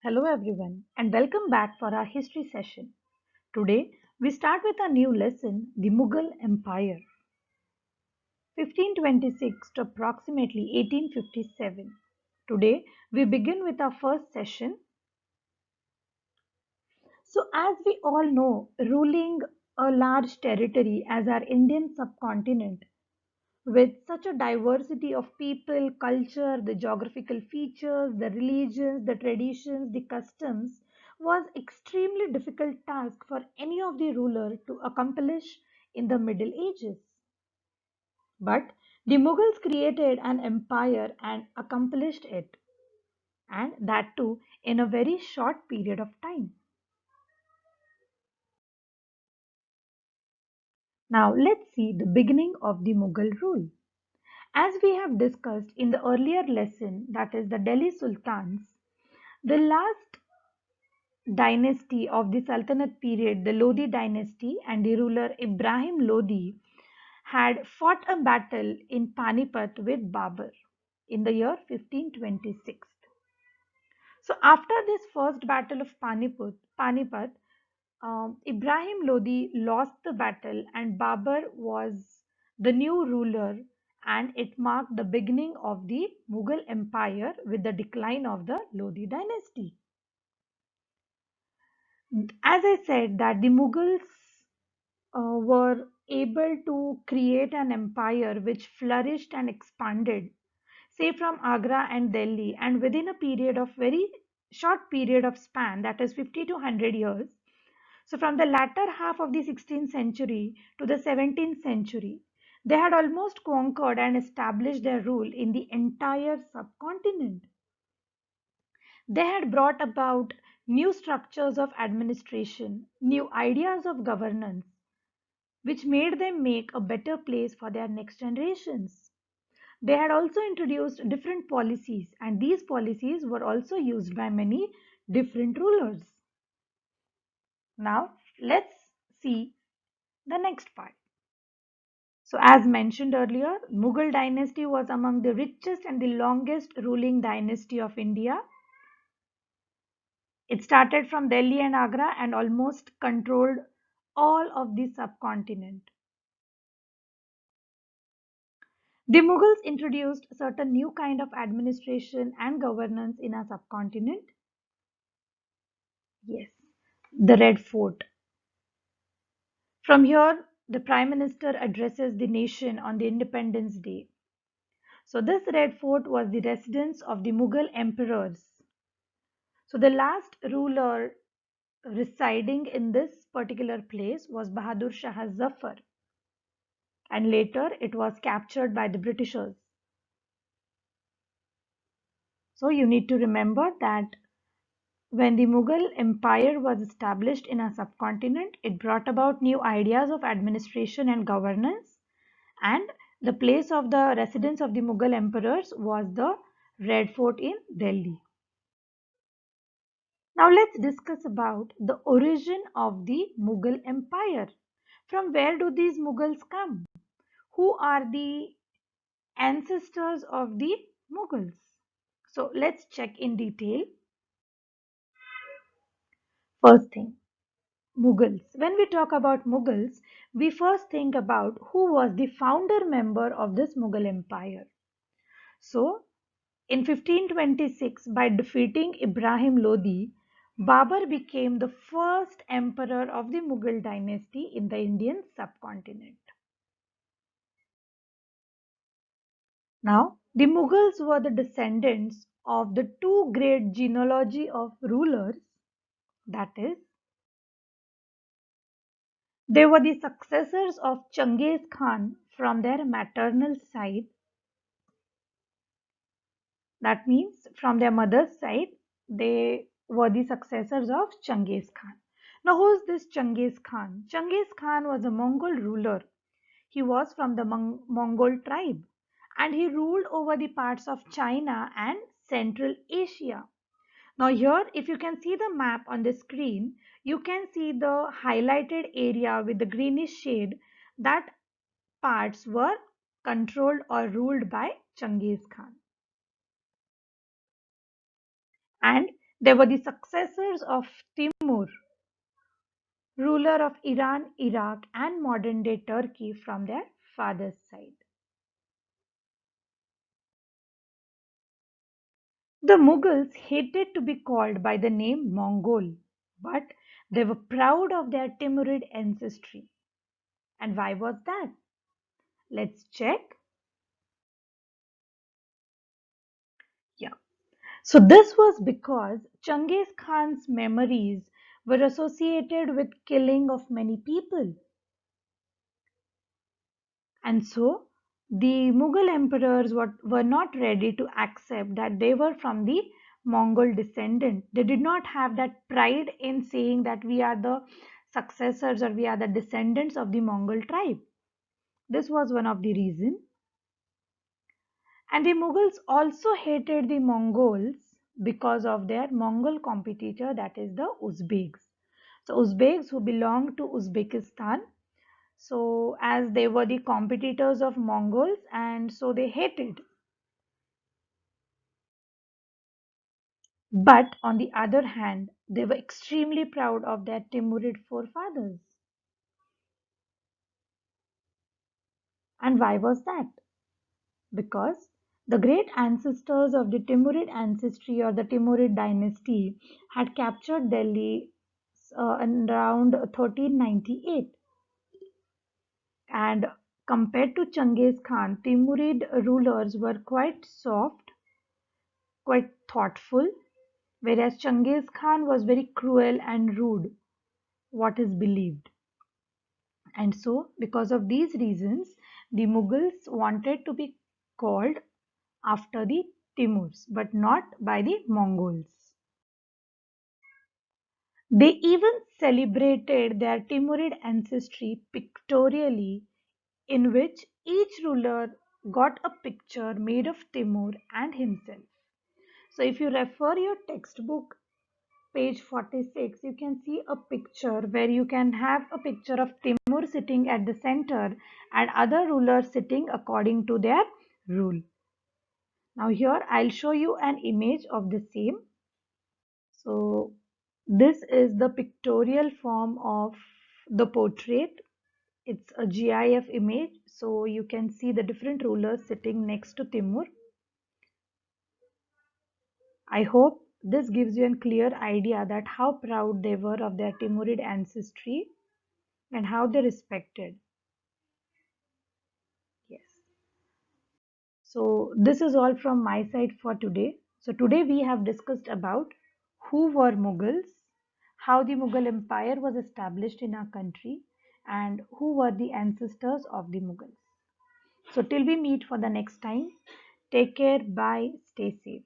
Hello everyone and welcome back for our history session. Today we start with a new lesson, the Mughal Empire, 1526 to approximately 1857. Today we begin with our first session. So as we all know, ruling a large territory as our Indian subcontinent with such a diversity of people, culture, the geographical features, the religions, the traditions, the customs, was extremely difficult task for any of the ruler to accomplish in the Middle Ages. But the Mughals created an empire and accomplished it, and that too in a very short period of time. Now let's see the beginning of the Mughal rule. As we have discussed in the earlier lesson, that is the Delhi Sultans, the last dynasty of the Sultanate period, the Lodi dynasty, and the ruler Ibrahim Lodi had fought a battle in Panipat with Babur in the year 1526. So, after this first battle of Panipat, Ibrahim Lodi lost the battle, and Babur was the new ruler, and it marked the beginning of the Mughal Empire with the decline of the Lodi dynasty. As I said, that the Mughals were able to create an empire which flourished and expanded, say from Agra and Delhi, and within a period of very short period of span, that is 50 to 100 years. So from the latter half of the 16th century to the 17th century, they had almost conquered and established their rule in the entire subcontinent. They had brought about new structures of administration, new ideas of governance, which made them make a better place for their next generations. They had also introduced different policies, and these policies were also used by many different rulers. Now, let's see the next part. So, as mentioned earlier, Mughal dynasty was among the richest and the longest ruling dynasty of India. It started from Delhi and Agra and almost controlled all of the subcontinent. The Mughals introduced certain new kind of administration and governance in our subcontinent. Yes, the Red Fort. From here, the Prime Minister addresses the nation on the Independence Day. So, this Red Fort was the residence of the Mughal emperors. So, the last ruler residing in this particular place was Bahadur Shah Zafar, and later it was captured by the Britishers. So, you need to remember that when the Mughal Empire was established in our subcontinent, it brought about new ideas of administration and governance, and the place of the residence of the Mughal emperors was the Red Fort in Delhi. Now let's discuss about the origin of the Mughal Empire. From where do these Mughals come? Who are the ancestors of the Mughals? So let's check in detail. First thing, Mughals. When we talk about Mughals, we first think about who was the founder member of this Mughal Empire. So, in 1526, by defeating Ibrahim Lodi, Babur became the first emperor of the Mughal dynasty in the Indian subcontinent. Now, the Mughals were the descendants of the two great genealogy of rulers, that is, they were the successors of Genghis Khan from their maternal side. That means from their mother's side, they were the successors of Genghis Khan. Now, who is this Genghis Khan? Genghis Khan was a Mongol ruler. He was from the Mongol tribe, and he ruled over the parts of China and Central Asia. Now, here, if you can see the map on the screen, you can see the highlighted area with the greenish shade. That parts were controlled or ruled by Genghis Khan. And They were the successors of Timur, ruler of Iran, Iraq, and modern day Turkey from their father's side. The Mughals hated to be called by the name Mongol, but they were proud of their Timurid ancestry. And why was that? Let's check. Yeah. So this was because Genghis Khan's memories were associated with killing of many people. And so the Mughal emperors were not ready to accept that they were from the Mongol descendant. They did not have that pride in saying that we are the successors or we are the descendants of the Mongol tribe. This was one of the reasons. And the Mughals also hated the Mongols because of their Mongol competitor, that is the Uzbeks. So Uzbeks who belonged to Uzbekistan, so as they were the competitors of Mongols and so they hated. But on the other hand, they were extremely proud of their Timurid forefathers. And why was that? Because the great ancestors of the Timurid ancestry or the Timurid dynasty had captured Delhi in around 1398. And compared to Genghis Khan, Timurid rulers were quite soft, quite thoughtful, whereas Genghis Khan was very cruel and rude, what is believed. And so, because of these reasons, the Mughals wanted to be called after the Timurs, but not by the Mongols. They even celebrated their Timurid ancestry pictorially, in which each ruler got a picture made of Timur and himself. So, if you refer your textbook, page 46, you can see a picture where you can have a picture of Timur sitting at the center and other rulers sitting according to their rule. Now, here I'll show you an image of the same. So this is the pictorial form of the portrait. It's a GIF image. So you can see the different rulers sitting next to Timur. I hope this gives you a clear idea that how proud they were of their Timurid ancestry and how they respected. Yes. So this is all from my side for today. So today we have discussed about who were Mughals, how the Mughal Empire was established in our country, and who were the ancestors of the Mughals. So till we meet for the next time, take care, bye, stay safe.